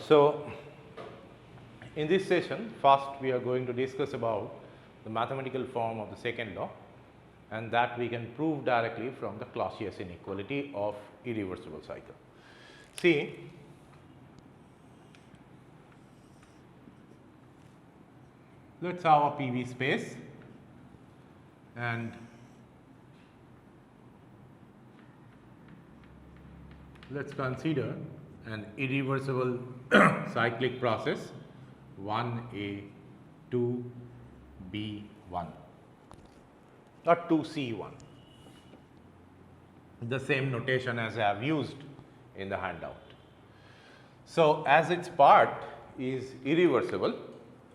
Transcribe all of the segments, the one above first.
So, in this session, first we are going to discuss about the mathematical form of the second law, and that we can prove directly from the Clausius inequality of irreversible cycle. See, let us have a PV space and let us consider an irreversible cyclic process 1A, 2B, 1 or 2C1, the same notation as I have used in the handout. So, as its part is irreversible,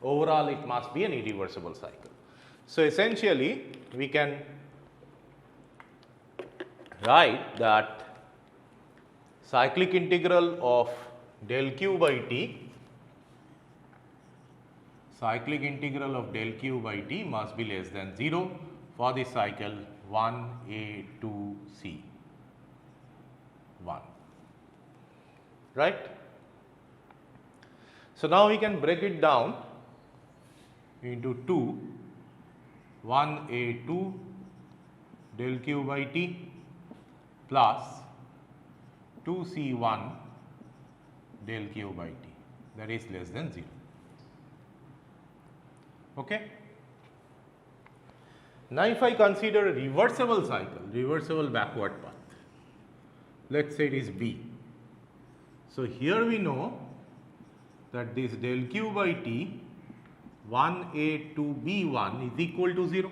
overall it must be an irreversible cycle. So, essentially we can write that cyclic integral of del q by t, cyclic integral of del q by t must be less than 0 for the cycle 1A, 2C, 1, right. So, now we can break it down into 2, 1A 2 del q by t plus 2C1 del q by t, that is less than 0. Okay. Now, if I consider a reversible cycle, reversible backward path, let us say it is B. So, here we know that this del q by t 1A 2B1 is equal to 0,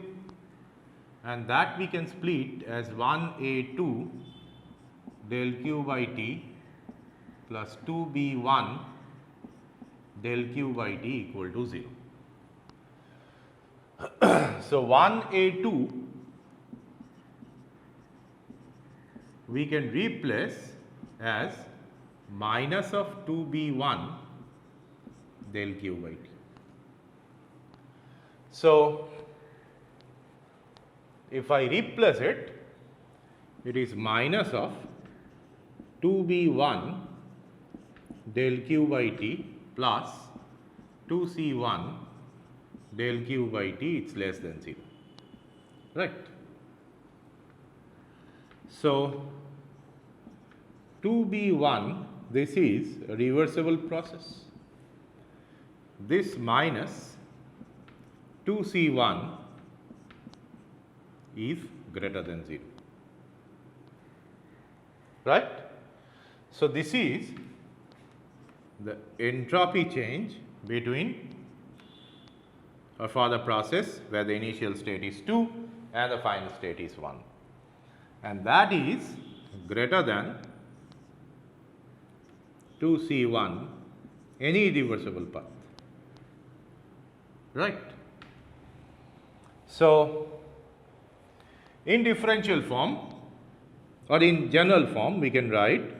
and that we can split as 1A 2 del q by t plus 2B1 del q by t equal to 0. So, 1A 2 we can replace as minus of 2B1 del q by t. So, if I replace it, it is minus of 2B1 del q by t plus 2C1 del q by t, it is less than 0, right. So, 2B1, this is a reversible process, this minus 2C1 is greater than 0, right. So, this is the entropy change between or for the process where the initial state is 2 and the final state is 1, and that is greater than 2C1 any irreversible path, right. So, in differential form or in general form we can write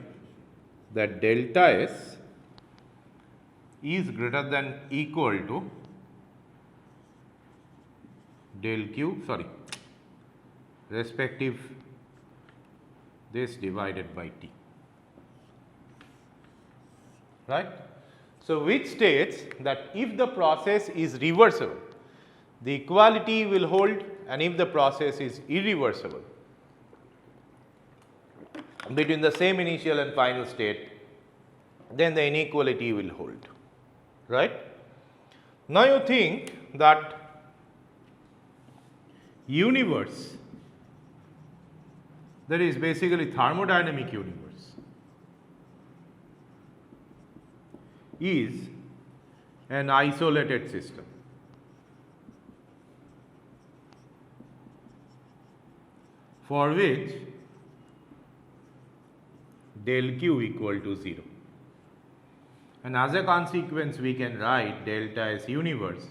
that delta S is greater than equal to del q respective this divided by t, right. So, which states that if the process is reversible, the equality will hold, and if the process is irreversible between the same initial and final state, then the inequality will hold, right. Now, you think that universe, that is basically thermodynamic universe, is an isolated system. For which del q equal to 0, and as a consequence we can write delta S universe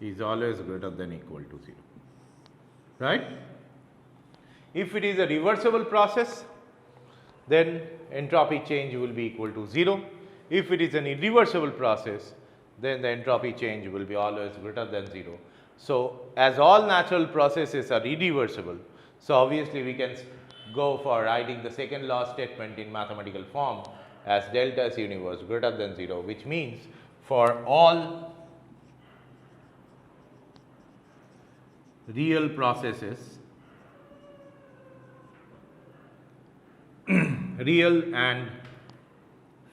is always greater than equal to 0, right. If it is a reversible process, then entropy change will be equal to 0. If it is an irreversible process, then the entropy change will be always greater than 0. So, as all natural processes are irreversible, so obviously we can go for writing the second law statement in mathematical form as delta S universe greater than 0, which means for all real processes, real and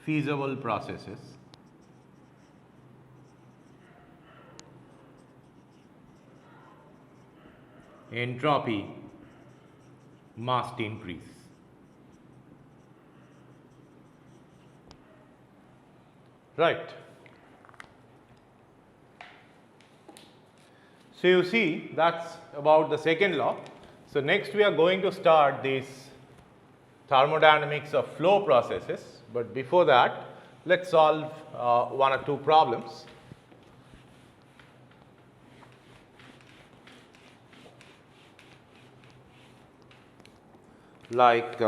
feasible processes, entropy must increase. Right. So you see, that's about the second law. So next we are going to start this thermodynamics of flow processes, but before that, let's solve one or two problems. Like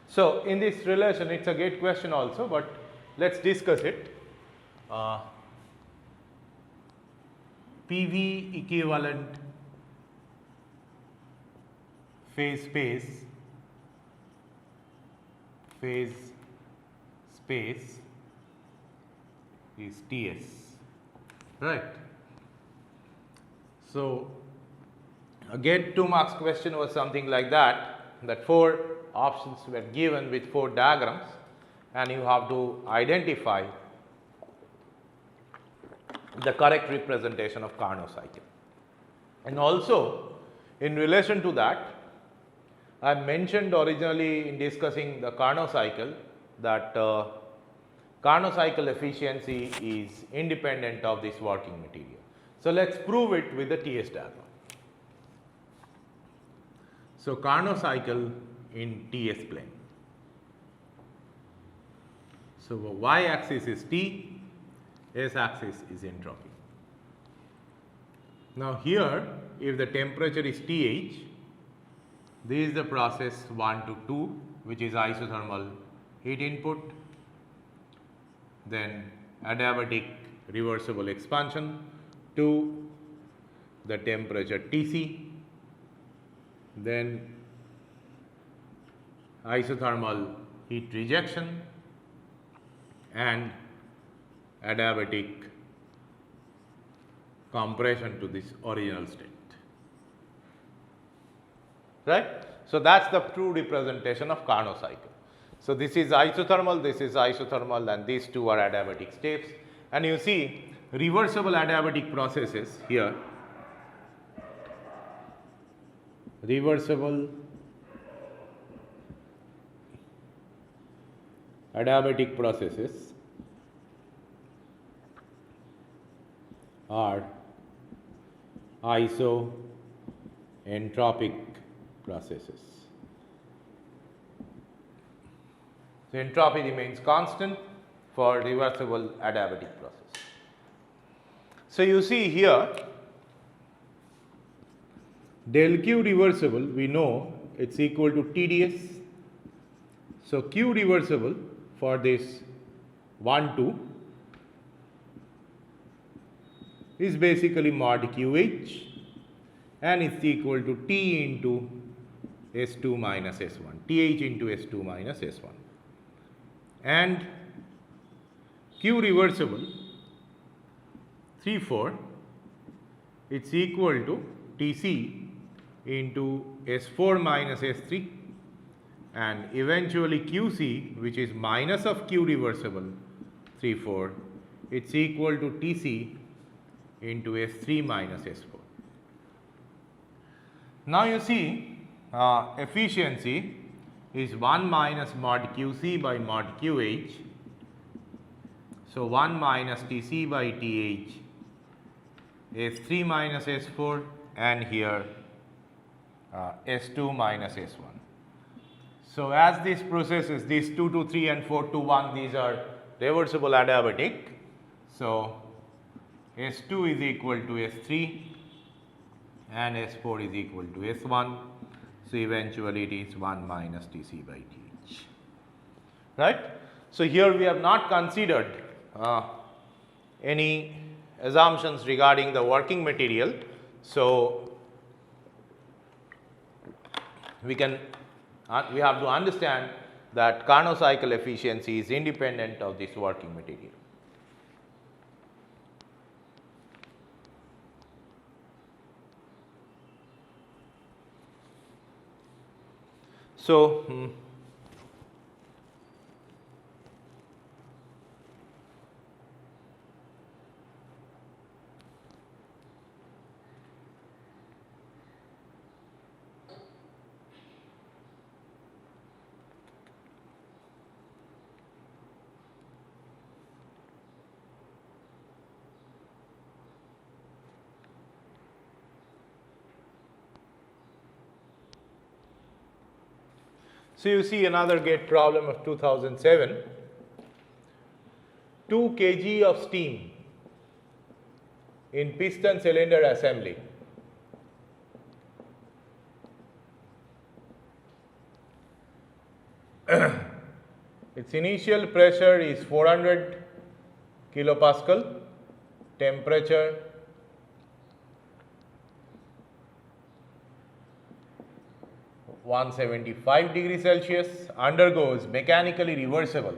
so in this relation, it's a gate question also, but let's discuss it. PV equivalent phase space is Ts, right? So a gate 2 marks question was something like that, that 4 options were given with 4 diagrams and you have to identify the correct representation of Carnot cycle. And also in relation to that, I mentioned originally in discussing the Carnot cycle that Carnot cycle efficiency is independent of this working material. So let's prove it with the TS diagram. So Carnot cycle in TS plane. So y axis is T, S axis is entropy. Now here, if the temperature is TH, this is the process 1 to 2, which is isothermal heat input, then adiabatic reversible expansion to the temperature Tc, then isothermal heat rejection and adiabatic compression to this original state. Right? So that's the true representation of Carnot cycle. So this is isothermal, and these two are adiabatic steps. And you see reversible adiabatic processes here. Reversible adiabatic processes are isoentropic processes. So entropy remains constant for reversible adiabatic process. So you see here, del Q reversible, we know it's equal to TdS. So Q reversible for this 1, 2 is basically mod QH, and it's equal to T into S2 minus S1, TH into S2 minus S1. And Q reversible 3, 4, it's equal to Tc into S4 minus S3, and eventually Qc, which is minus of Q reversible 3, 4, it's equal to Tc into S3 minus S4. Now you see efficiency is 1 minus mod Qc by mod QH. So 1 minus Tc by Th, S3 minus S4, and here S2 minus S1. So as these processes, these 2 to 3 and 4 to 1, these are reversible adiabatic. So S2 is equal to S3 and S4 is equal to S1. So eventually it is 1 minus Tc by Th. Right? So here we have not considered any assumptions regarding the working material. So we have to understand that Carnot cycle efficiency is independent of this working material. So So you see another gate problem of 2007, 2 kg of steam in piston cylinder assembly. Its initial pressure is 400 kilopascal, temperature 175 degrees Celsius, undergoes mechanically reversible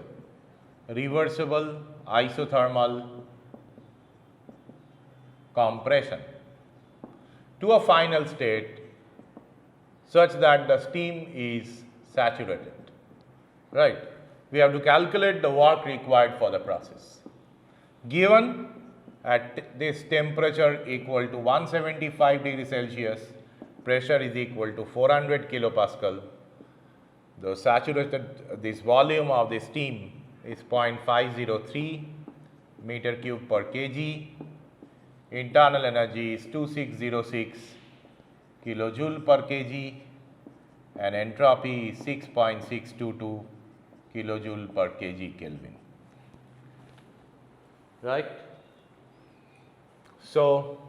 isothermal compression to a final state such that the steam is saturated, right. We have to calculate the work required for the process. Given at this temperature equal to 175 degrees Celsius, pressure is equal to 400 kilopascal. The saturated, this volume of the steam is 0.503 meter cube per kg. Internal energy is 2606 kilojoule per kg and entropy is 6.622 kilojoule per kg Kelvin, right. So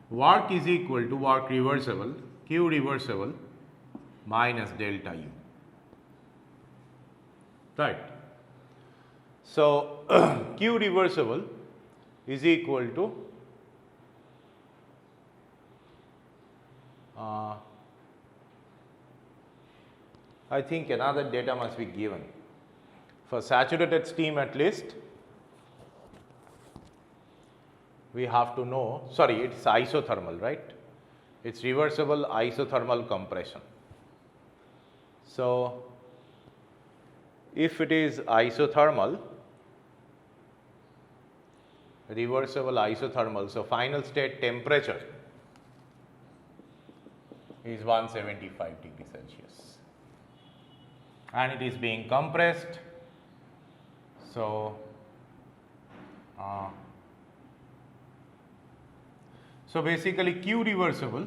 work is equal to work reversible, Q reversible minus delta U, right. So Q reversible is equal to I think another data must be given. For saturated steam at least, we have to know, sorry, it is isothermal, right? It is reversible isothermal compression. So if it is isothermal, reversible isothermal, so final state temperature is 175 degrees Celsius and it is being compressed. So so basically Q reversible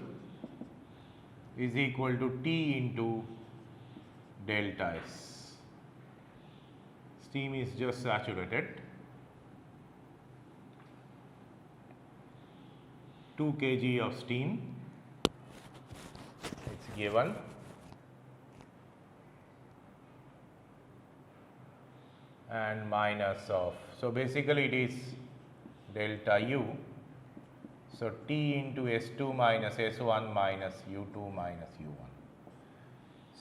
is equal to T into delta S. Steam is just saturated, 2 kg of steam, it is given, and minus of, so basically it is delta U. So T into S2 minus S1 minus U2 minus U1.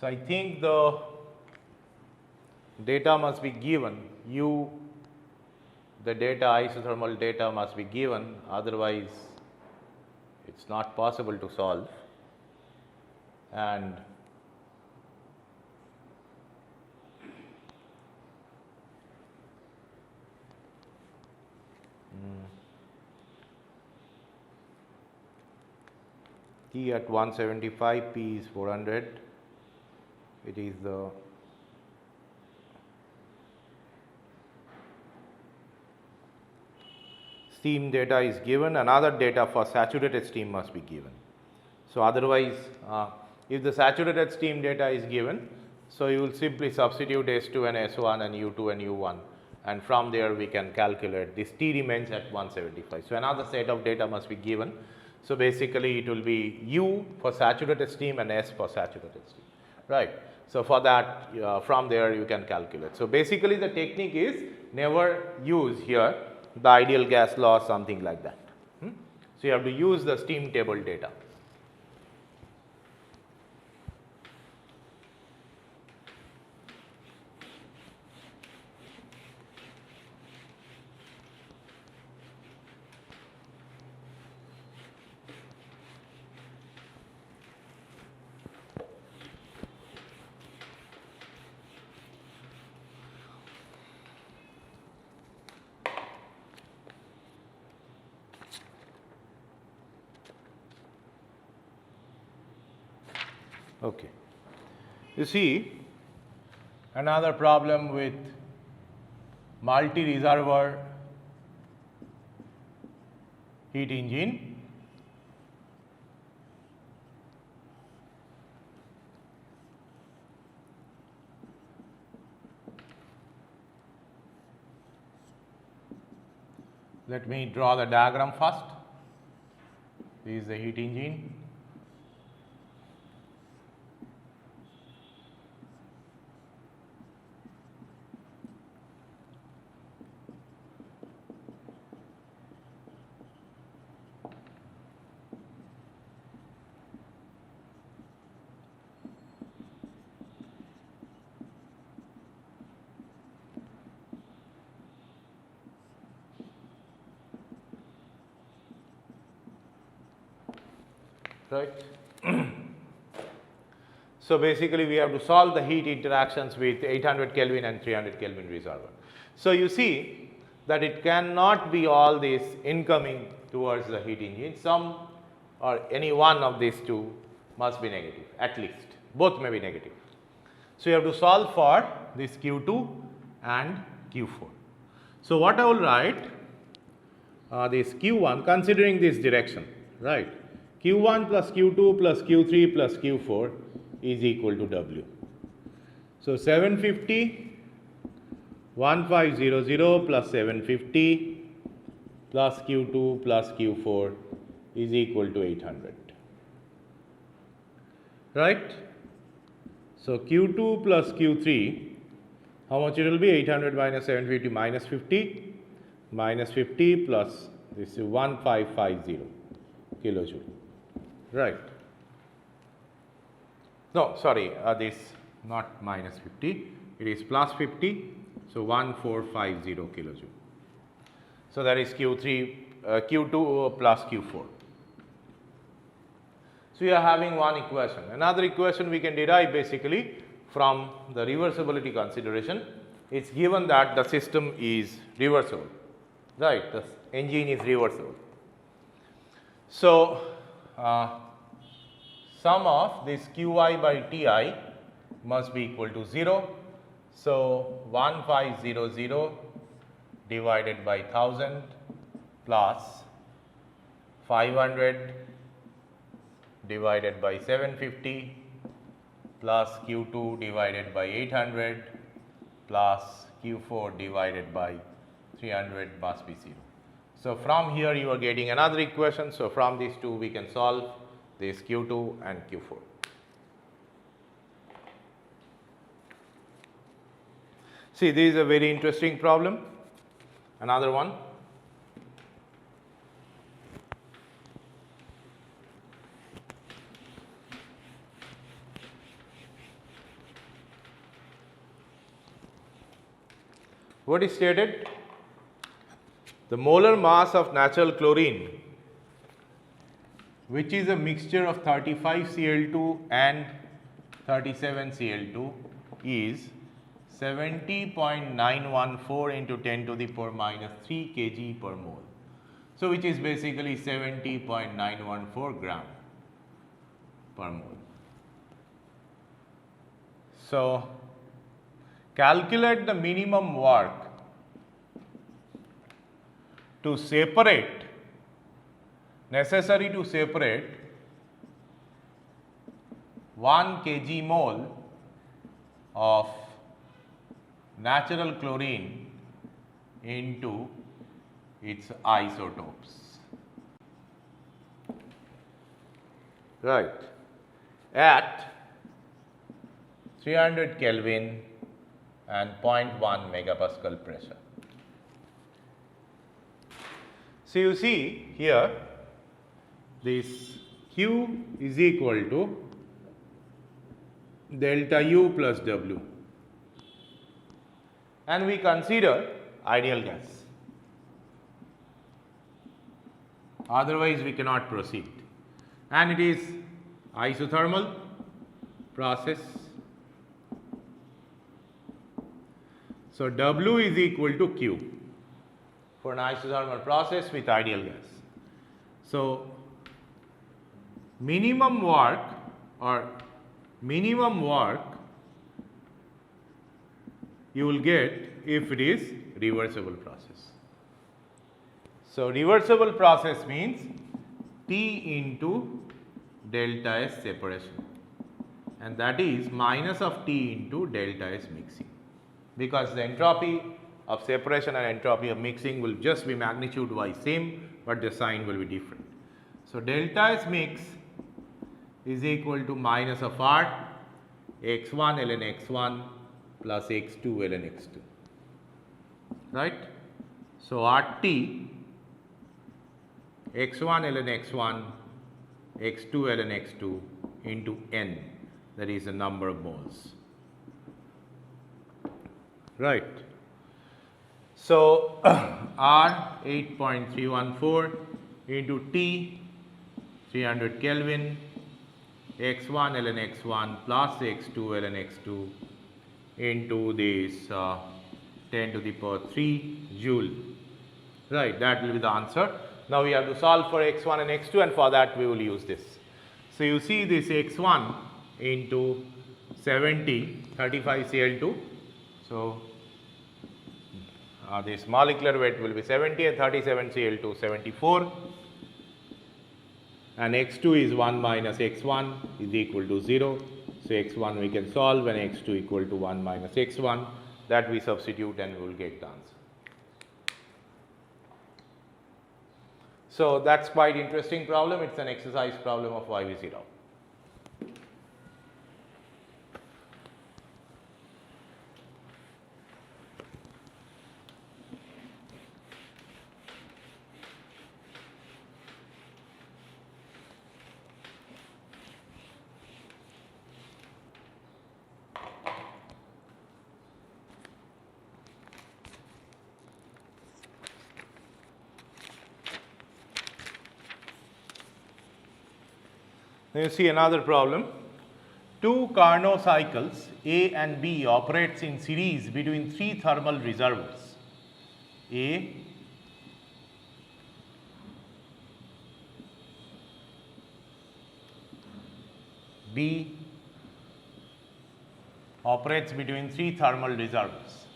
So I think the data must be given, the data, isothermal data must be given, otherwise it is not possible to solve. And T at 175, P is 400, it is the steam data is given, another data for saturated steam must be given. So otherwise, if the saturated steam data is given, so you will simply substitute S2 and S1 and U2 and U1, and from there we can calculate this T remains at 175. So another set of data must be given. So basically it will be U for saturated steam and S for saturated steam, right. So for that, from there you can calculate. So basically the technique is never use here the ideal gas law or something like that. So you have to use the steam table data. Okay. You see, another problem with multi-reservoir heat engine. Let me draw the diagram first. This is the heat engine. Right. So basically we have to solve the heat interactions with 800 Kelvin and 300 Kelvin reservoir. So you see that it cannot be all this incoming towards the heat engine. Some or any one of these two must be negative, at least. Both may be negative. So you have to solve for this Q2 and Q4. So what I will write, this Q1 considering this direction, right? Q1 plus Q2 plus Q3 plus Q4 is equal to W. So 750, 1500 plus 750 plus Q2 plus Q4 is equal to 800. Right? So Q2 plus Q3, how much it will be? 800 minus 750 minus 50, minus 50 plus this is 1550 kilojoule. Right. No, sorry, this not minus 50, it is plus 50, so 1450 kilojoule. So that is Q2 plus Q4. So you are having one equation. Another equation we can derive basically from the reversibility consideration. It's given that the system is reversible, right? The engine is reversible. So sum of this Qi by Ti must be equal to 0. So 1500 divided by 1000 plus 500 divided by 750 plus Q2 divided by 800 plus Q4 divided by 300 must be 0. So from here you are getting another equation. So from these two we can solve this Q2 and Q4. See, this is a very interesting problem. Another one. What is stated? The molar mass of natural chlorine, which is a mixture of 35 Cl2 and 37 Cl2, is 70.914 into 10 to the power minus 3 kg per mole. So which is basically 70.914 gram per mole. So calculate the minimum work to separate, necessary to separate 1 kg mole of natural chlorine into its isotopes. Right. At 300 Kelvin and 0.1 megapascal pressure. So, you see here this Q is equal to delta U plus W, and we consider ideal gas, otherwise we cannot proceed, and it is isothermal process. So, W is equal to Q for an isothermal process with ideal gas. So, minimum work you will get if it is reversible process. So, reversible process means T into delta S separation, and that is minus of T into delta S mixing, because the entropy of separation and entropy of mixing will just be magnitude wise same, but the sign will be different. So, delta S mix is equal to minus of R x1 ln x1 plus x2 ln x2, right. So, RT x1 ln x1 x2 ln x2 into N, that is the number of moles, right. So, R 8.314 into T 300 Kelvin x1 ln x1 plus x2 ln x2 into this 10 to the power 3 joule, right. That will be the answer. Now, we have to solve for x1 and x2, and for that we will use this. So, you see this x1 into 70 35 Cl2. So, this molecular weight will be 70 and 37 Cl2 74, and x2 is 1 minus x1 is equal to 0. So, x1 we can solve, and x2 equal to 1 minus x1, that we substitute and we will get the answer. So, that is quite interesting problem. It is an exercise problem of YV0. Now, you see another problem. Two Carnot cycles A and B operates in series between three thermal reservoirs. A, B operates between three thermal reservoirs.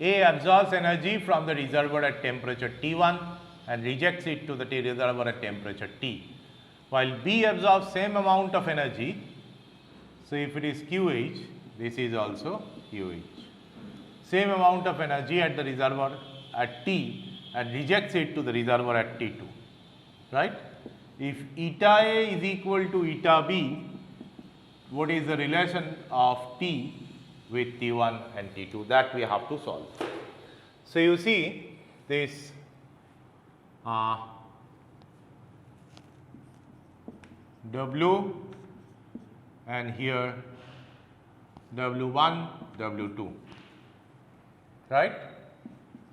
A absorbs energy from the reservoir at temperature T1 and rejects it to the reservoir at temperature T, while B absorbs same amount of energy. So, if it is QH, this is also QH. Same amount of energy at the reservoir at T and rejects it to the reservoir at T2, right. If eta A is equal to eta B, what is the relation of T with T1 and T2? That we have to solve. So, you see this W and here W1, W2, right.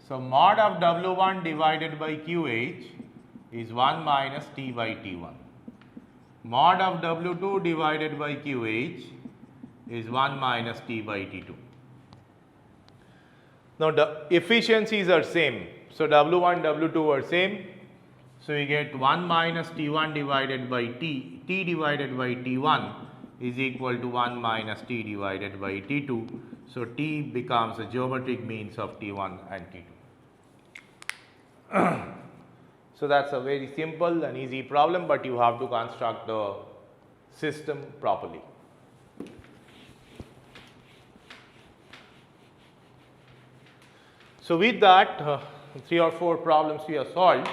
So, mod of W1 divided by QH is 1 minus T by T1. Mod of W2 divided by QH is 1 minus T by T2. Now, the efficiencies are same. So, W1, W2 are same. So, we get 1 minus T1 divided by T divided by T1 is equal to 1 minus T divided by T2. So, T becomes the geometric means of T1 and T2. So, that is a very simple and easy problem, but you have to construct the system properly. So, with that 3 or 4 problems we have solved.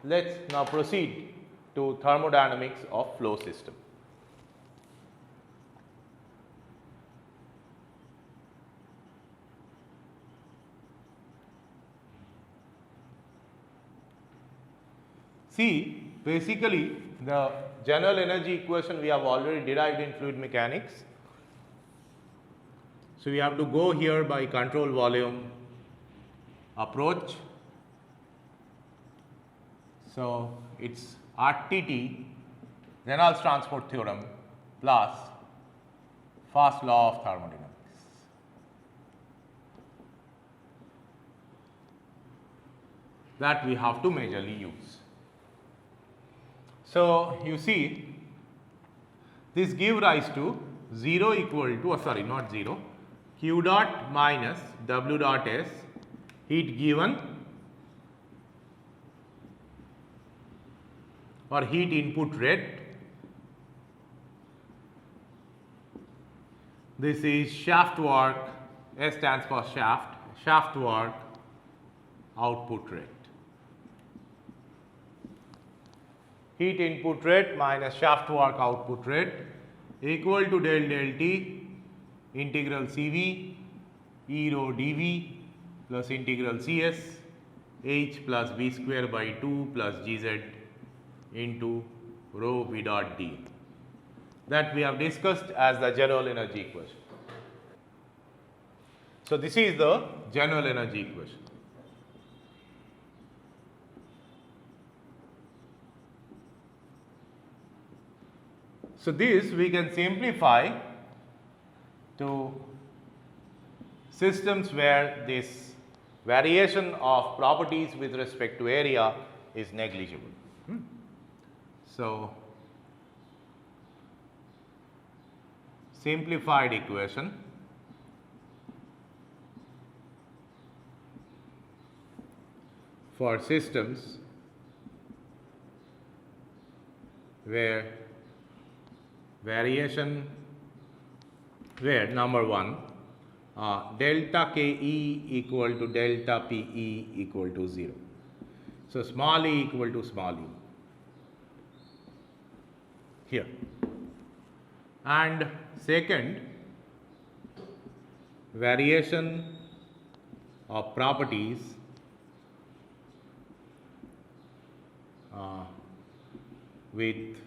Let us now proceed to thermodynamics of flow system. See, basically the general energy equation we have already derived in fluid mechanics. So we have to go here by control volume approach. So it's RTT, Reynolds transport theorem plus first law of thermodynamics. That we have to majorly use. So you see, this give rise to 0 equal to, sorry, not 0, Q dot minus W dot S, heat given or heat input rate. This is shaft work, S stands for shaft work output rate. Heat input rate minus shaft work output rate equal to del T integral Cv E rho dV plus integral Cs H plus V square by 2 plus Gz into rho V dot d. That we have discussed as the general energy equation. So this is the general energy equation. So this we can simplify to systems where this variation of properties with respect to area is negligible. So simplified equation for systems where variation, where number 1 delta Ke equal to delta Pe equal to 0. So small e equal to small e here. And second, variation of properties with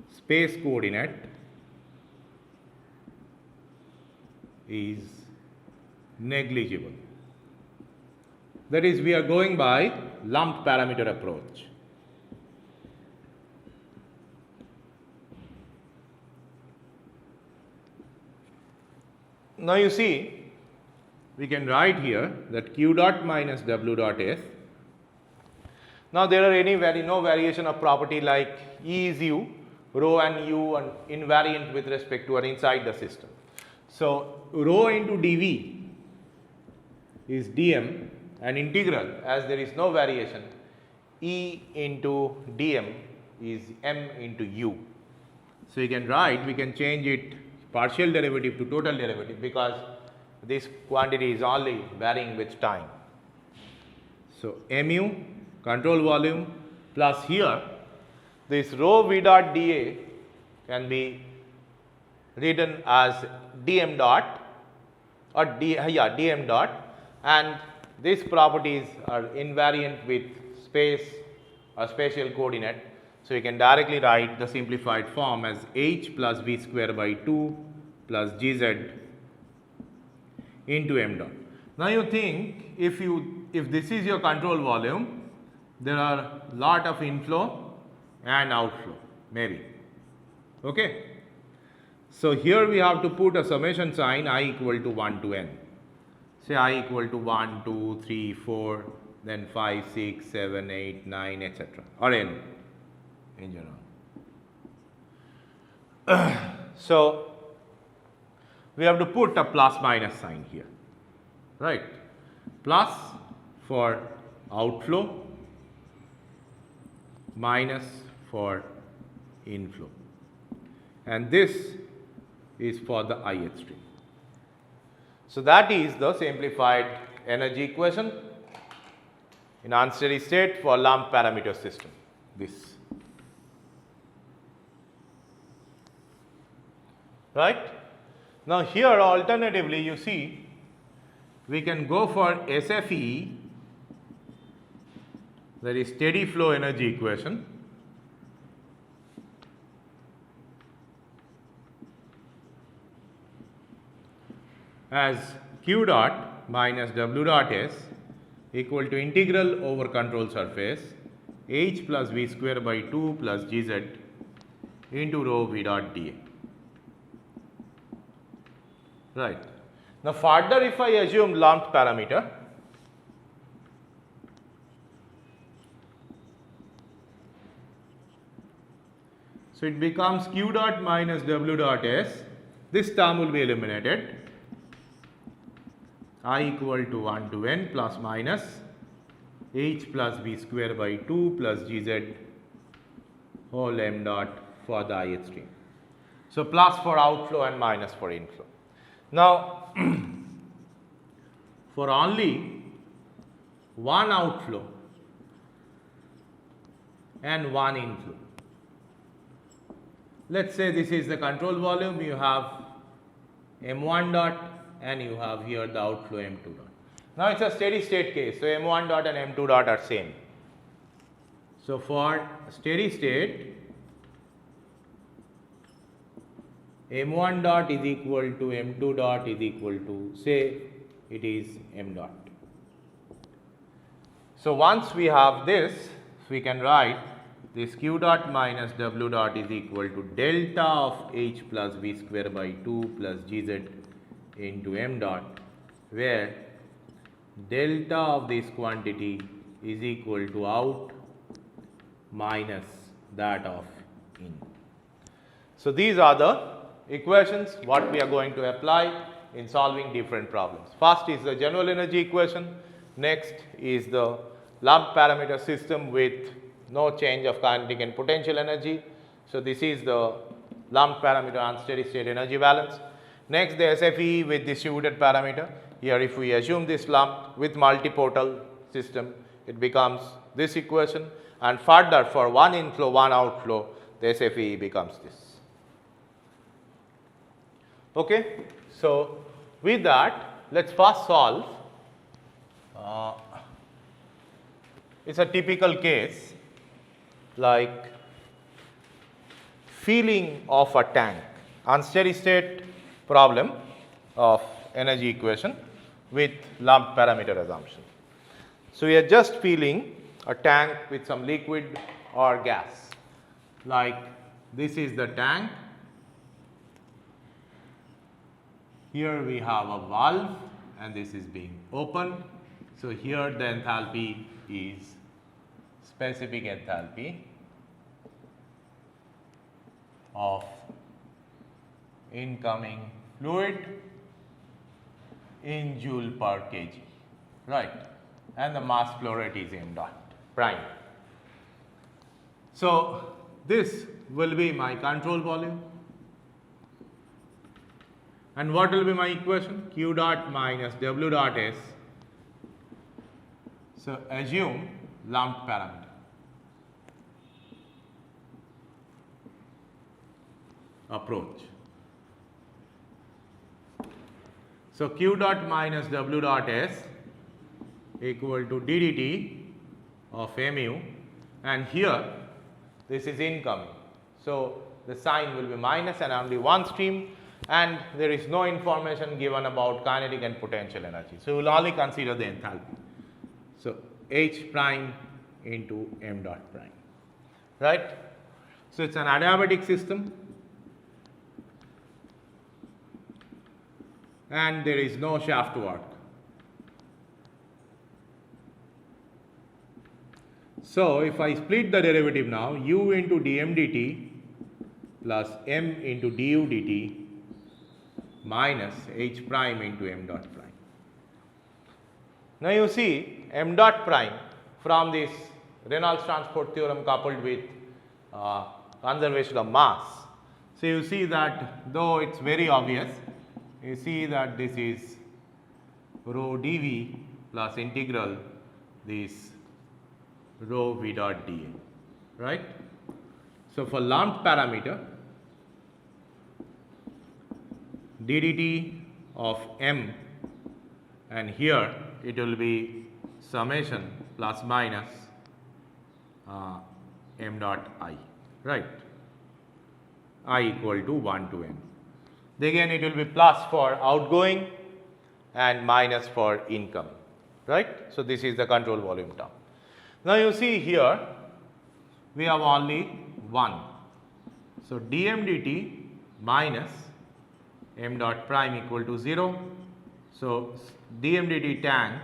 space coordinate is negligible. That is, we are going by lumped parameter approach. Now you see, we can write here that Q dot minus W dot S. Now there are no variation of property like E is U, rho and U are invariant with respect to or inside the system. So rho into dV is dm, and integral, as there is no variation, E into dm is m into u. So you can write, we can change it partial derivative to total derivative because this quantity is only varying with time. So mu control volume plus here this rho v dot dA can be written as dm dot or dm dot, and these properties are invariant with space or spatial coordinate. So you can directly write the simplified form as h plus v square by 2 plus gz into m dot. Now you think if this is your control volume, there are lot of inflow and outflow maybe. Okay. So here we have to put a summation sign I equal to 1 to n. Say I equal to 1, 2, 3, 4, then 5, 6, 7, 8, 9, etc. or n in general. So we have to put a plus minus sign here, right? Plus for outflow, minus for inflow, and this is for the ith stream. So that is the simplified energy equation in unsteady state for lumped parameter system. This, right? Now here alternatively you see we can go for SFE there is steady flow energy equation as q dot minus w dot s equal to integral over control surface h plus v square by 2 plus gz into rho v dot dA. Right. Now, further if I assume lumped parameter, so it becomes q dot minus w dot s, this term will be eliminated, I equal to 1 to n plus minus h plus v square by 2 plus gz whole m dot for the ith stream. So, plus for outflow and minus for inflow. Now, for only one outflow and one inflow, let us say this is the control volume, you have m1 dot and you have here the outflow m2 dot. Now, it is a steady state case, so m1 dot and m2 dot are same. So, for steady state, m1 dot is equal to m2 dot is equal to, say it is m dot. So, once we have this, we can write this q dot minus w dot is equal to delta of h plus v square by 2 plus gz into m dot, where delta of this quantity is equal to out minus that of in. So, these are the equations what we are going to apply in solving different problems. First is the general energy equation, next is the lumped parameter system with no change of kinetic and potential energy. So, this is the lumped parameter unsteady state energy balance. Next, the SFE with distributed parameter. Here if we assume this lump with multiportal system, it becomes this equation, and further for one inflow, one outflow, the SFE becomes this. Okay. So, with that, let us first solve. It is a typical case like feeling of a tank, unsteady state problem of energy equation with lumped parameter assumption. So, we are just feeling a tank with some liquid or gas, like this is the tank. Here we have a valve and this is being opened. So, here the enthalpy is specific enthalpy of incoming fluid in joule per kg, right, and the mass flow rate is m dot prime. So, this will be my control volume. And what will be my equation? Q dot minus W dot S. So, assume lumped parameter. Approach. So, Q dot minus W dot S equal to ddt of mu, and here this is incoming. So, the sign will be minus and only one stream, and there is no information given about kinetic and potential energy. So, we will only consider the enthalpy. So, H prime into m dot prime, right. So, it is an adiabatic system and there is no shaft work. So, if I split the derivative now, u into dm dt plus m into du dt minus h prime into m dot prime. Now, you see m dot prime from this Reynolds transport theorem coupled with conservation of mass. So, you see that though it is very obvious, you see that this is rho dV plus integral this rho v dot dA, right. So, for lumped parameter ddt of m, and here it will be summation plus minus m dot I, right, I equal to 1 to n. Again it will be plus for outgoing and minus for incoming, right. So, this is the control volume term. Now, you see here we have only one. So, dm dt minus m dot prime equal to 0. So, dm dt tank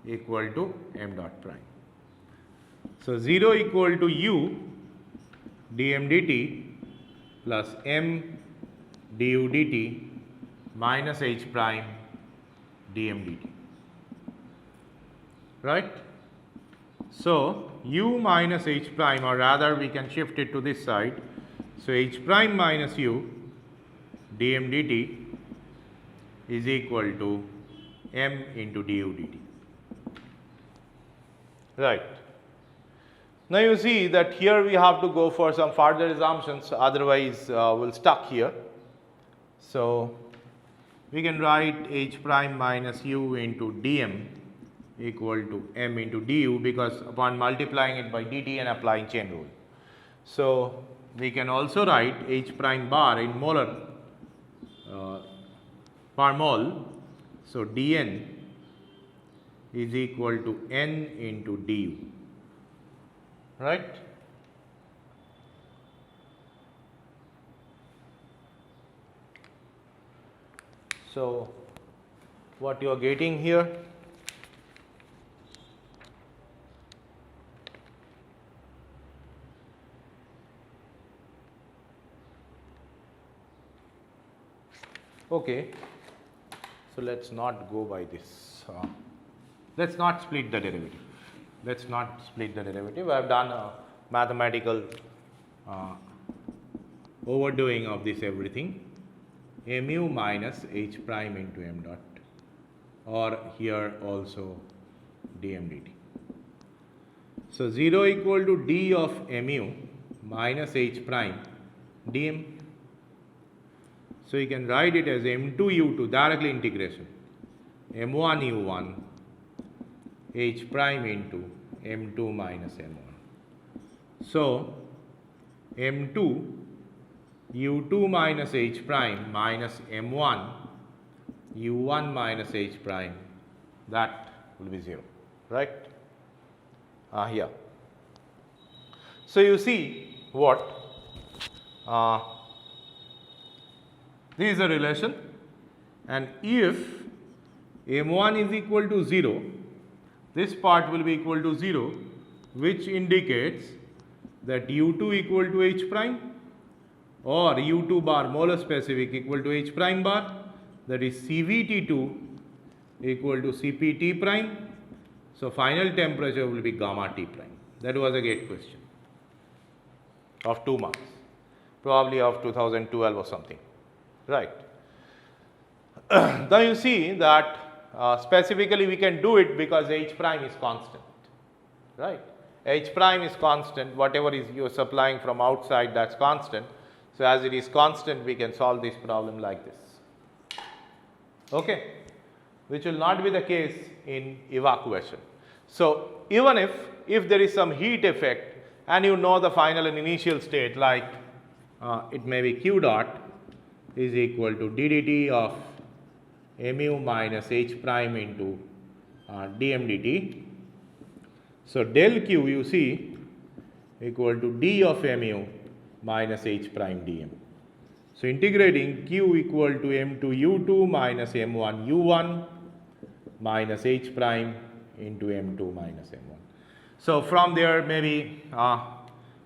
equal to m dot prime. So, 0 equal to u dm dt plus m du dt minus h prime dm dt, right. So, u minus h prime, or rather we can shift it to this side. So, h prime minus u dm dt is equal to m into du dt, right. Now, you see that here we have to go for some further assumptions, otherwise we'll stuck here. So, we can write h prime minus u into dm equal to m into du, because upon multiplying it by dt and applying chain rule. So, we can also write h prime bar in molar per mole. So, dn is equal to n into du, right. So, what you are getting here? Okay. So, let us not go by this. Let us not split the derivative. Let us not split the derivative. I have done a mathematical overdoing of this everything. Mu minus h prime into m dot, or here also dm dt. So, 0 equal to d of mu minus h prime dm. So, you can write it as m2 u2 directly integration m1 u1 h prime into m2 minus m1. So, m2 u2 minus h prime minus m1 u1 minus h prime, that will be 0, right, here. So, you see what this is a relation, and if m1 is equal to 0, this part will be equal to 0, which indicates that u2 equal to h prime, or u2 bar molar specific equal to h prime bar, that is CVT2 equal to CPT prime. So, final temperature will be gamma T prime. That was a gate question of 2 marks, probably of 2012 or something, right. Now, you see that specifically we can do it because h prime is constant, right. H prime is constant, whatever is you are supplying from outside, that is constant. So, as it is constant, we can solve this problem like this, okay, which will not be the case in evacuation. So, even if there is some heat effect and you know the final and initial state, like it may be q dot is equal to ddt of mu minus h prime into dm dt. So, del q you see equal to d of mu minus h prime dm. So, integrating q equal to m2 u2 minus m1 u1 minus h prime into m2 minus m1. So, from there maybe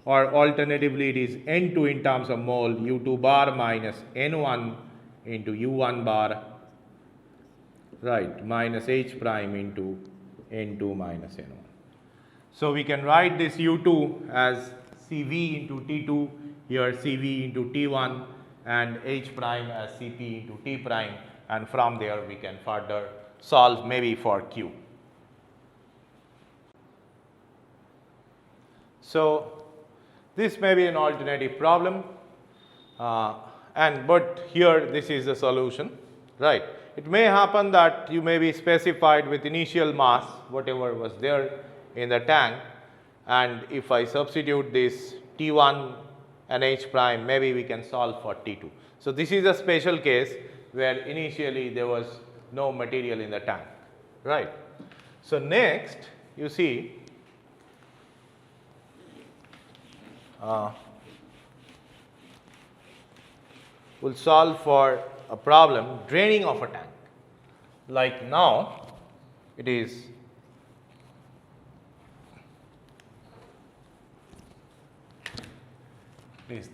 or alternatively it is n2 in terms of mole u2 bar minus n1 into u1 bar, right, minus h prime into n2 minus n1. So, we can write this u2 as Cv into T2, here Cv into T1, and h prime as Cp into T prime, and from there we can further solve maybe for q. So, this may be an alternative problem, but here this is the solution, right. It may happen that you may be specified with initial mass whatever was there in the tank, and if I substitute this T1 and H prime, maybe we can solve for T2. So, this is a special case where initially there was no material in the tank, right. So, next you see we'll solve for a problem draining of a tank. Like now it is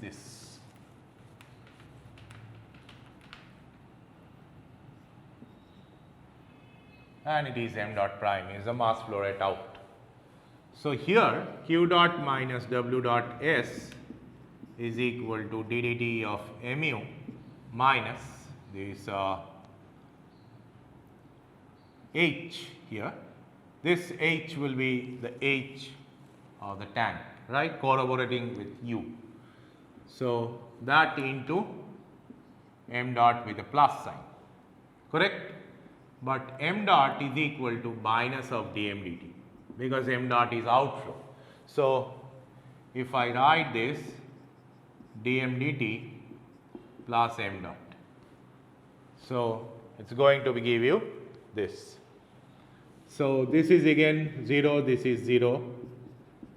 this. And it is m dot prime is the mass flow rate out. So, here q dot minus w dot s is equal to d dt of mu minus this h here. This h will be the h of the tank, right, corroborating with u. So, that into m dot with a plus sign, correct, but m dot is equal to minus of dm dt because m dot is outflow. So, if I write this dm dt plus m dot, so it is going to give you this. So, this is again 0, this is 0,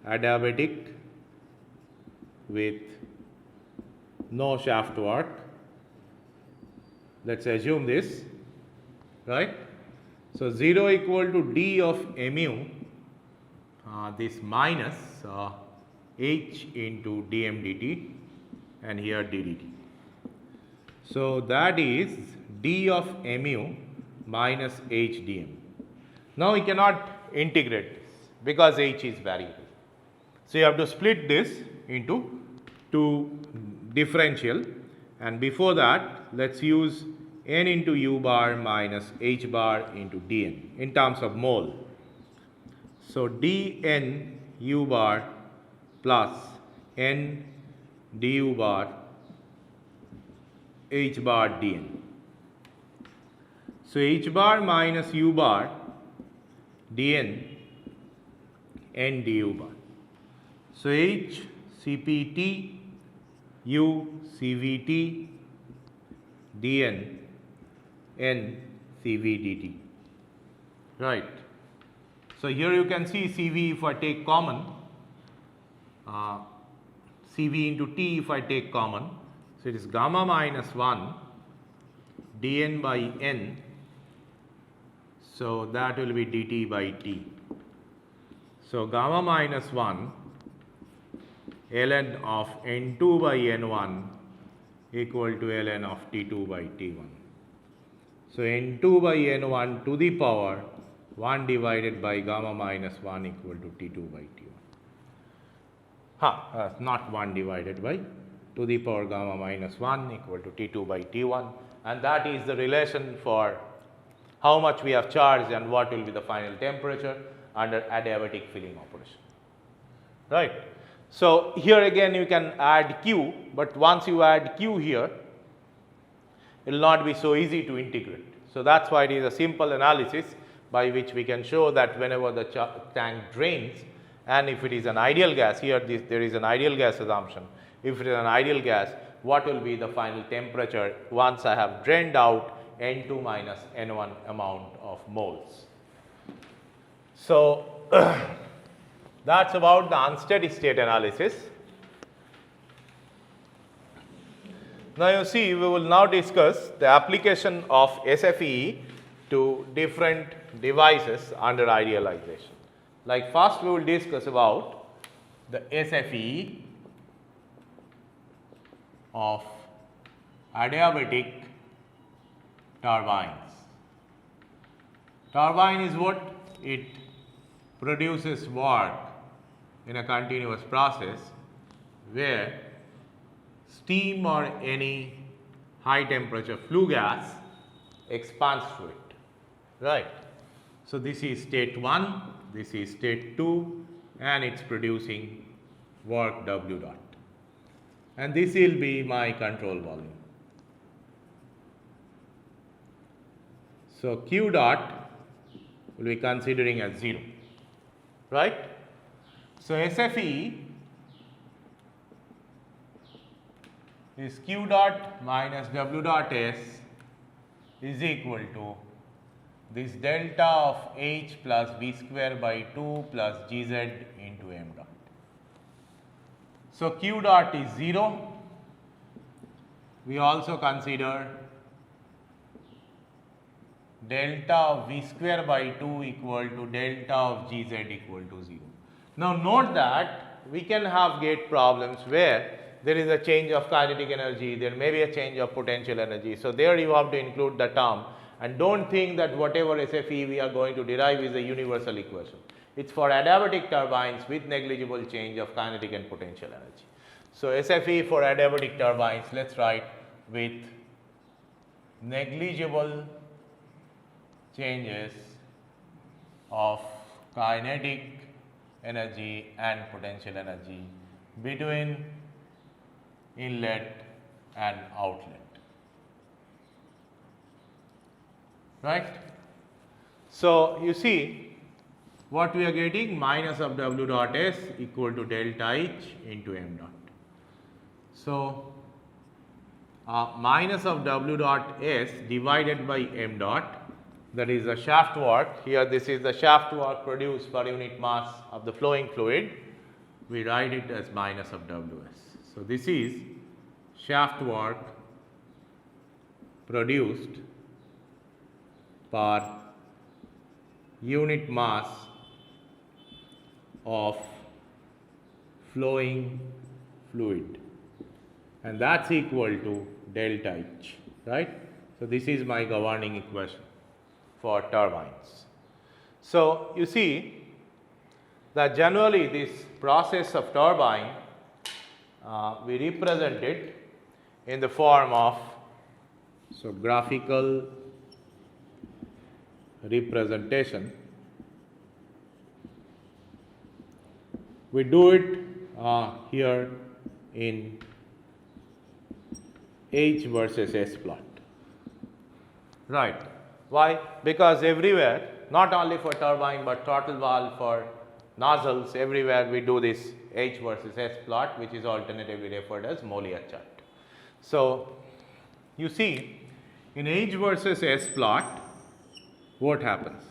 adiabatic with no shaft work. Let us assume this, right. So, 0 equal to d of mu, this minus h into dm dt and here d dt. So, that is d of mu minus h dm. Now, we cannot integrate this because h is variable. So, you have to split this into two differential, and before that let us use n into u bar minus h bar into dn in terms of mole. So, dn u bar plus n du bar h bar dn. So, h bar minus u bar dn n du bar. So, h cpt u cvt dn n cv dt, right. So, here you can see cv if I take common, cv into t if I take common. So, it is gamma minus 1 dn by n. So, that will be dt by t. So, gamma minus 1 ln of n2 by n1 equal to ln of t2 by t1. So, n2 by n1 to the power 1 divided by gamma minus 1 equal to t2 by t1. Not 1 divided by to the power gamma minus 1 equal to t2 by t1, and that is the relation for how much we have charged and what will be the final temperature under adiabatic filling operation, right. So, here again you can add q, but once you add q here, it will not be so easy to integrate. So, that is why it is a simple analysis by which we can show that whenever the tank drains, and if it is an ideal gas, here there is an ideal gas assumption. If it is an ideal gas, what will be the final temperature once I have drained out n2 minus n1 amount of moles. So, that is about the unsteady state analysis. Now, you see we will now discuss the application of SFE to different devices under idealization. Like first we will discuss about the SFE of adiabatic turbines. Turbine is what? It produces work in a continuous process where steam or any high temperature flue gas expands through it, right. So, this is state 1, this is state 2, and it is producing work W dot, and this will be my control volume. So, Q dot will be considering as 0, right. So SFE is Q dot minus W dot S is equal to this delta of H plus V square by 2 plus GZ into M dot. So Q dot is 0. We also consider delta of V square by 2 equal to delta of GZ equal to 0. Now note that we can have gate problems where there is a change of kinetic energy, there may be a change of potential energy. So there you have to include the term, and don't think that whatever SFE we are going to derive is a universal equation. It's for adiabatic turbines with negligible change of kinetic and potential energy. So SFE for adiabatic turbines, let's write with negligible changes of kinetic energy and potential energy between inlet and outlet, right. So you see what we are getting, minus of W dot S equal to delta H into M dot. So minus of W dot S divided by M dot, that is the shaft work. Here this is the shaft work produced per unit mass of the flowing fluid. We write it as minus of Ws. So this is shaft work produced per unit mass of flowing fluid, and that's equal to delta H, right. So this is my governing equation for turbines. So you see that generally this process of turbine we represent it in the form of graphical representation. We do it here in H versus S plot, right. Why? Because everywhere, not only for turbine but throttle valve, for nozzles, everywhere we do this H versus S plot, which is alternatively referred as Mollier chart. So you see in H versus S plot, what happens?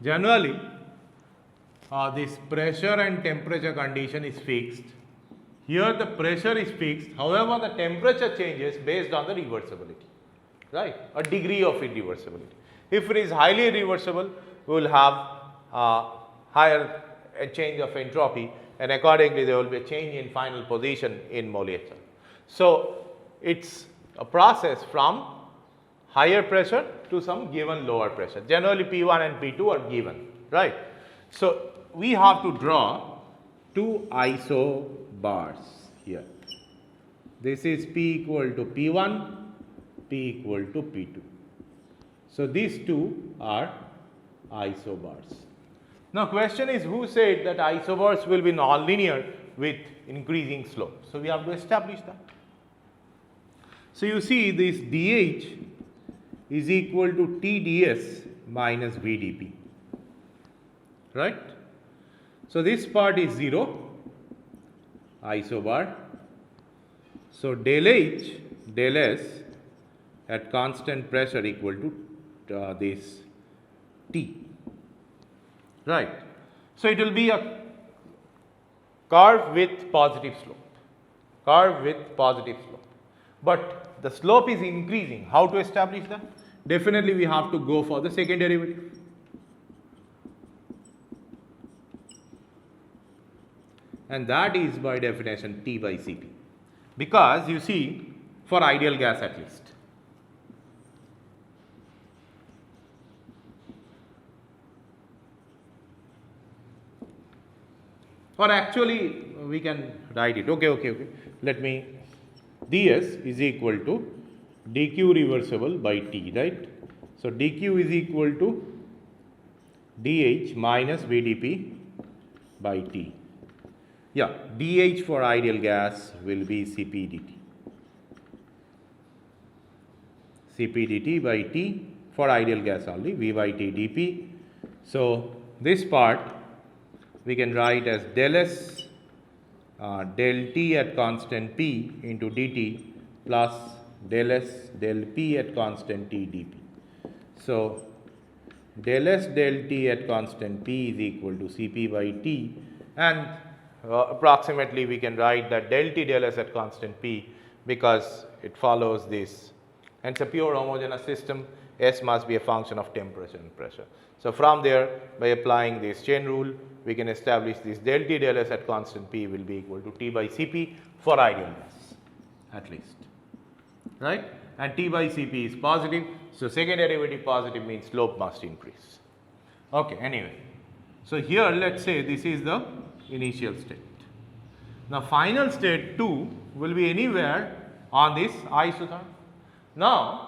Generally this pressure and temperature condition is fixed. Here the pressure is fixed, however the temperature changes based on the reversibility, right, a degree of irreversibility. If it is highly reversible, we will have higher change of entropy, and accordingly there will be a change in final position in Mollier chart. So it's a process from higher pressure to some given lower pressure. Generally P1 and P2 are given, right. So we have to draw two isobars here. This is P equal to P1, P equal to P2. So these two are isobars. Now question is, who said that isobars will be nonlinear with increasing slope? So we have to establish that. So you see this dH is equal to TdS minus VdP, right. So this part is 0, isobar. So del H, del S at constant pressure equal to this T, right. So it will be a curve with positive slope, but the slope is increasing. How to establish that? Definitely we have to go for the second derivative. And that is by definition T by Cp, because you see, for ideal gas at least, or actually we can write it, okay. Let me, ds is equal to dq reversible by T, right. So dq is equal to dH minus VdP by T. Yeah, dH for ideal gas will be Cp dt. Cp dt by T for ideal gas only, V by T dP. So this part we can write as del S del T at constant P into dt plus del S del P at constant T dP. So, del S del T at constant P is equal to Cp by T, and approximately we can write that del T del S at constant P because it follows this, and it's a pure homogeneous system. S must be a function of temperature and pressure. So, from there, by applying this chain rule, we can establish this del T del S at constant P will be equal to T by Cp for ideal gas at least, right, and T by Cp is positive. So, second derivative positive means slope must increase. Okay, anyway, so here let us say this is the initial state. Now, final state 2 will be anywhere on this isotherm. Now,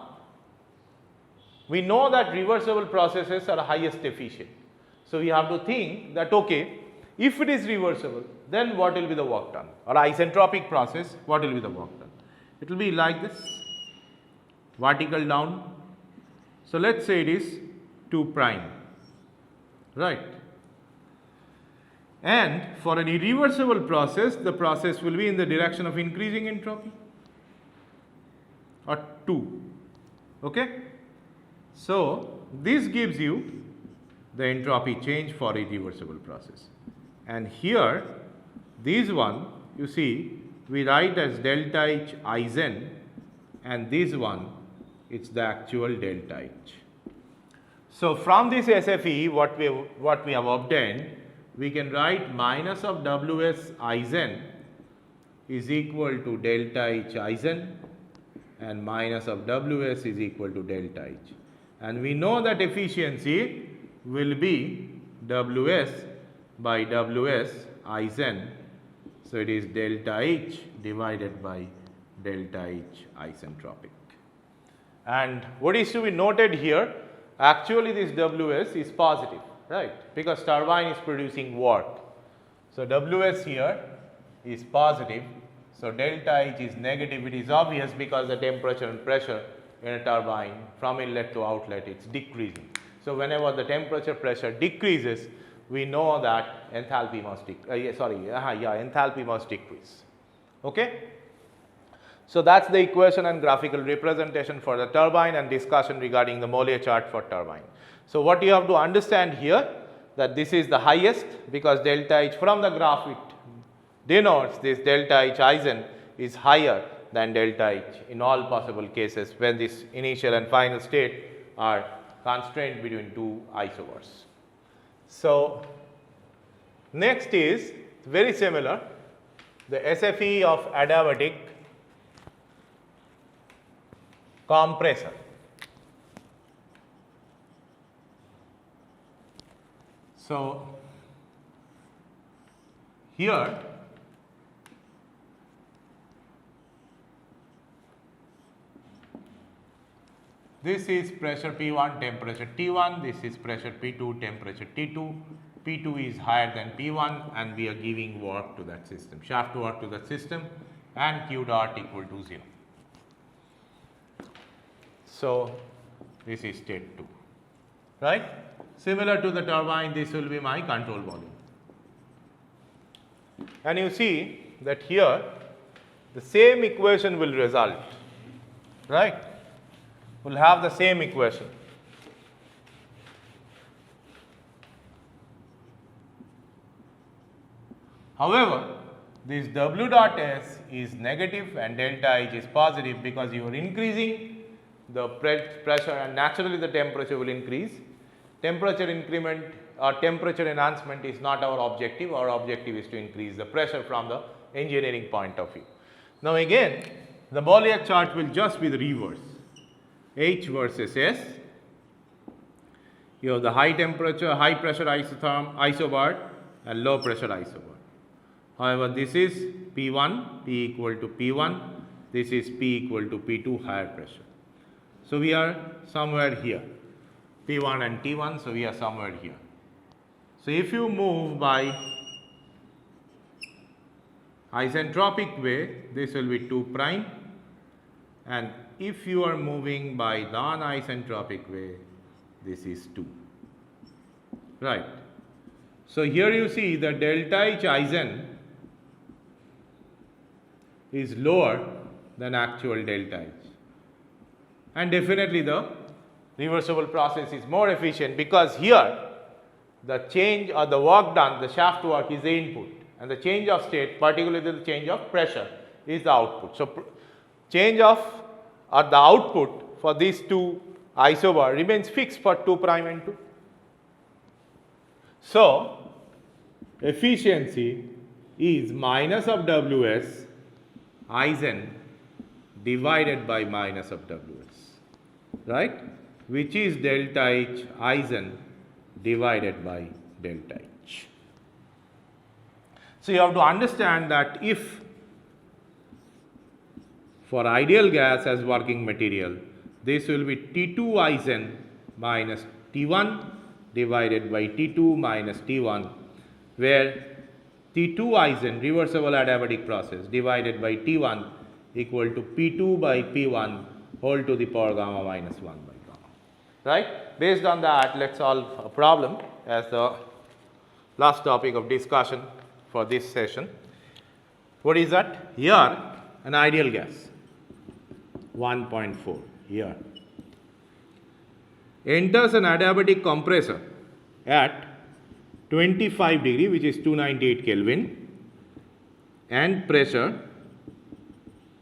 we know that reversible processes are highest efficient. So, we have to think that okay, if it is reversible, then what will be the work done, or isentropic process, what will be the work done? It will be like this, vertical down. So, let us say it is 2 prime, right, and for an irreversible process, the process will be in the direction of increasing entropy, or 2, okay. So, this gives you the entropy change for a reversible process, and here this one you see we write as delta H Eisen, and this one it's the actual delta H. So, from this SFE what we have obtained, we can write minus of Ws Eisen is equal to delta H Eisen, and minus of Ws is equal to delta H, and we know that efficiency will be Ws by Ws Eisen. So, it is delta H divided by delta H isentropic. And what is to be noted here, actually this Ws is positive, right, because turbine is producing work. So, Ws here is positive. So, delta H is negative. It is obvious because the temperature and pressure in a turbine from inlet to outlet it's decreasing. So, whenever the temperature pressure decreases, we know that enthalpy must enthalpy must decrease. Okay. So, that is the equation and graphical representation for the turbine and discussion regarding the Mollier chart for turbine. So, what you have to understand here, that this is the highest because delta H from the graph it denotes this delta H Eisen is higher than delta H in all possible cases when this initial and final state are constrained between two isobars. So, next is very similar, the SFE of adiabatic compressor. So, here this is pressure P1, temperature T1, this is pressure P2, temperature T2, P2 is higher than P1 and we are giving work to that system, shaft work to that system, and Q dot equal to 0. So, this is state 2, right. Similar to the turbine, this will be my control volume. And you see that here the same equation will result, right. We will have the same equation. However, this W dot S is negative and delta H is positive because you are increasing the pressure and naturally the temperature will increase. Temperature increment or temperature enhancement is not our objective. Our objective is to increase the pressure from the engineering point of view. Now, again the Mollier chart will just be the reverse. H versus S, you have the high temperature, high pressure isobar and low pressure isobar. However, this is P1, P equal to P1, this is P equal to P2 higher pressure. So, we are somewhere here, P1 and T1, so we are somewhere here. So, if you move by isentropic way, this will be 2 prime, and if you are moving by non-isentropic way, this is 2, right. So here you see the delta H Eisen is lower than actual delta H. And definitely the reversible process is more efficient, because here the change or the work done, the shaft work, is the input, and the change of state, particularly the change of pressure, is the output. So change of or the output for these two isobar remains fixed for 2' and 2. So efficiency is minus of Ws Eisen divided by minus of Ws, right, which is delta H Eisen divided by delta H. So you have to understand that if for ideal gas as working material, this will be T2 Eisen minus T1 divided by T2 minus T1, where T2 Eisen, reversible adiabatic process, divided by T1 equal to P2 by P1 whole to the power gamma minus 1 by gamma, right. Based on that, let us solve a problem as the last topic of discussion for this session. What is that? Here an ideal gas 1.4 here enters an adiabatic compressor at 25 degree, which is 298 Kelvin, and pressure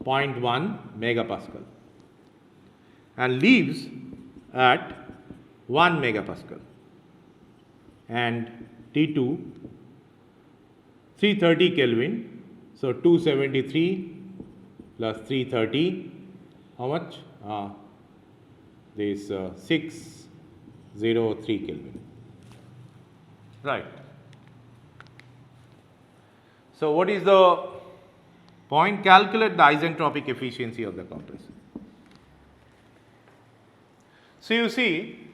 0.1 megapascal, and leaves at 1 megapascal, and T2 330 Kelvin. So 273 plus 330, how much? This 603 Kelvin. Right. So what is the point? Calculate the isentropic efficiency of the compressor. So you see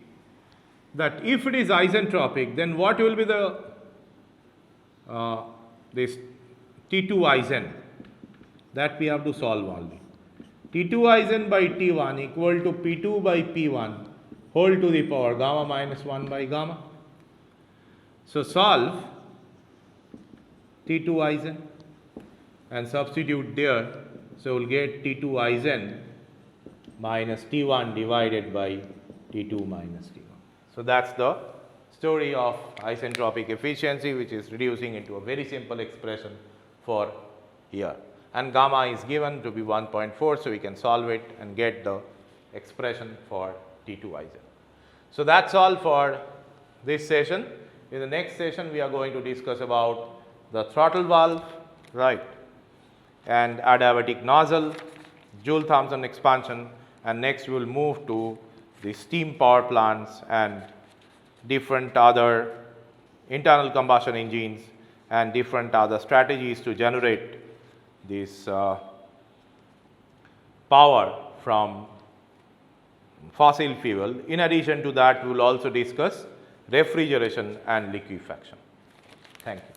that if it is isentropic, then what will be the this T2 Eisen, that we have to solve only. T2 Eisen by T1 equal to P2 by P1 whole to the power gamma minus 1 by gamma. So solve T2 Eisen and substitute there. So we'll get T2 Eisen minus T1 divided by T2 minus T1. So that's the story of isentropic efficiency, which is reducing into a very simple expression for here. And gamma is given to be 1.4, so we can solve it and get the expression for T2 Eisen. So that's all for this session. In the next session, we are going to discuss about the throttle valve, right, and adiabatic nozzle, Joule-Thomson expansion, and next we will move to the steam power plants and different other internal combustion engines and different other strategies to generate this power from fossil fuel. In addition to that, we will also discuss refrigeration and liquefaction. Thank you.